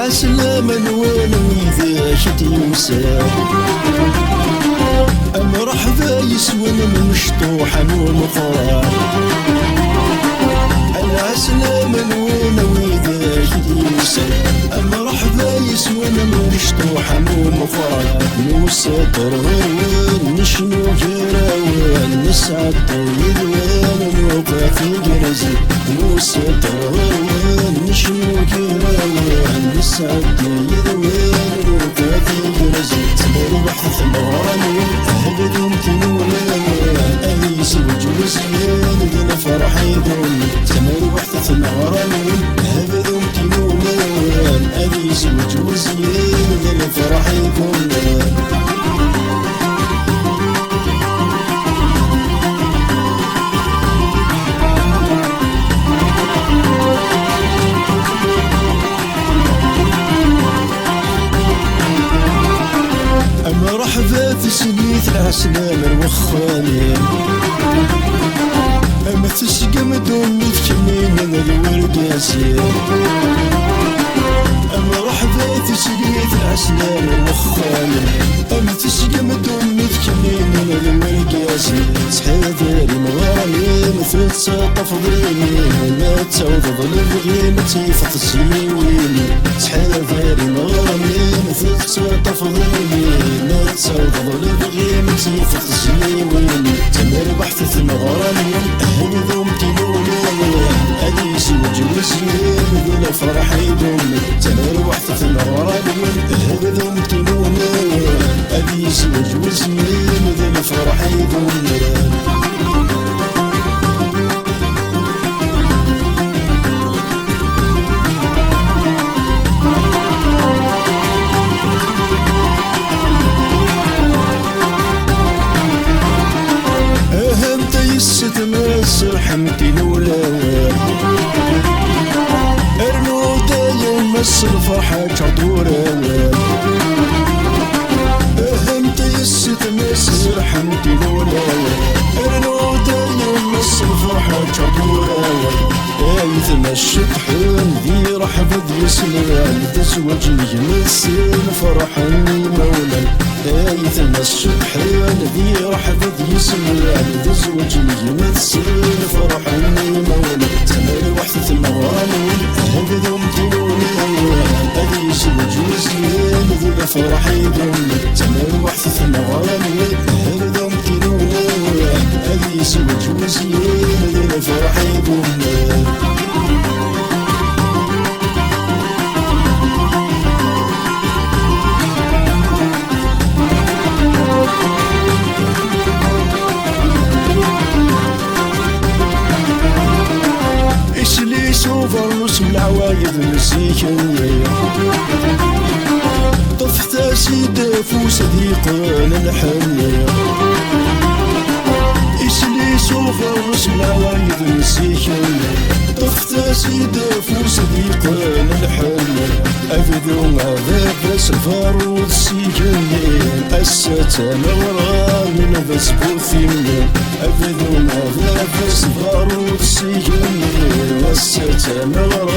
العسلامة نوال وإذا شد يوسف مرحبا يسوى من مشطوحة ومفرح العسلامة نوال وإذا شد يوسف مرحبا يسوى من مشطوحة ومفرح موسى ترغوان نشنو جراوان نسعد طويل وان نوقع في جرزي موسى ترغوان نشنو جراوان نسعد طويل وان نوقع في جرزي تمر بحث مراني أهبد ومتنولان أليس وجوزيان ذن فرحي دوني تمر بحث مراني أهبد ومتنولان أليس وجوزيان ذن فرحي دوني مرحبا في سنيت العسلامة الوخاني أما تسقم دوني تكمين من الورقاسي مرحبا في سنيت العسلامة الوخاني أما تسقم دوني تكمين من الورقاسي تحذري مغاني مثل تفضيني ما توضض الغيم تيفط السيويني تحذري مغاني مثل تفضيني ما توضض الغيم تيفط السيويني تمر بحث مغاني أهل ذوم تنوني أليس وجوزي ذل فرحي دوني تمر بحث مغاني أهل ذوم تنوني أليس وجوزي ذل فرحي دوني حمتي الأولى أرنو دايم الصفحة عطورة أهمت يسد مسر حمتي الأولى أرنو دايم الصفحة عطورة أيثم الشطحان ذي رحبة يسلم تزوج يمسين فرحا مولا أيثم الشطحان ذي رحبة يسلم تزوج يمسين فرحا مولا تمر وحدة المغاني أهل ذوم تنوني أليس وجوزيان ذو فرحي دوني تمر وحدة المغاني أهل ذوم تنوني أليس وجوزيان ذو فرحي دوني فروس من العوايد المسيحية طفت سيدة فو صديقنا الحنية إسليس وفروس من العوايد المسيحية طفت سيدة فو صديقنا الحنية أفذو عذاب بس الفاروض سيجنين الستان وراغن بس بوثينين أفذو عذاب بس الفاروض سيجنين الستان وراغن